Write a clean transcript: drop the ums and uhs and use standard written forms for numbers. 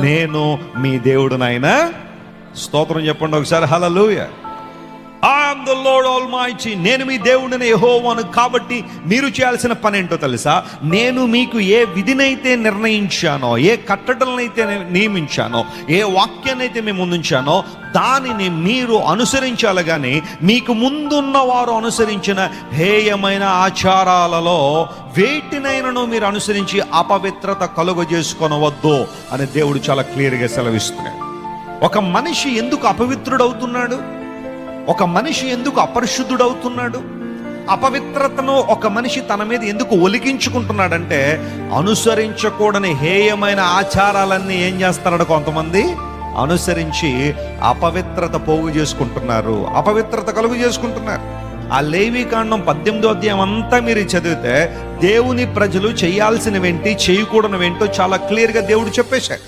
నేను మీ దేవుడునైనా. స్తోత్రం చెప్పండి ఒకసారి. Hallelujah. I am the Lord Almighty. నేను మీ దేవుడిని యెహోవాను. కాబట్టి మీరు చేయాల్సిన పని ఏంటో తెలుసా? నేను మీకు ఏ విధినైతే నిర్ణయించానో, ఏ కట్టడలనైతే నియమించానో, ఏ వాక్యాన్నైతే మేము ముందుంచానో దానిని మీరు అనుసరించాలి. కానీ మీకు ముందున్న వారు అనుసరించిన హేయమైన ఆచారాలలో వేటినైనాను మీరు అనుసరించి అపవిత్రత కలుగజేసుకొనవద్దు అని దేవుడు చాలా క్లియర్గా సెలవిస్తున్నాడు. ఒక మనిషి ఎందుకు అపవిత్రుడవుతున్నాడు? ఒక మనిషి ఎందుకు అపరిశుద్ధుడవుతున్నాడు? అపవిత్రతను ఒక మనిషి తన మీద ఎందుకు ఒలికించుకుంటున్నాడంటే, అనుసరించకూడని హేయమైన ఆచారాలన్నీ ఏం చేస్తున్నాడు? కొంతమంది అనుసరించి అపవిత్రత పోగు చేసుకుంటున్నారు, అపవిత్రత కలుగు చేసుకుంటున్నారు. ఆ లేవీకాండం 18వ అధ్యాయం అంతా మీరు చదివితే దేవుని ప్రజలు చేయాల్సినవేంటి, చేయకూడనివేంటో చాలా క్లియర్గా దేవుడు చెప్పేశాడు.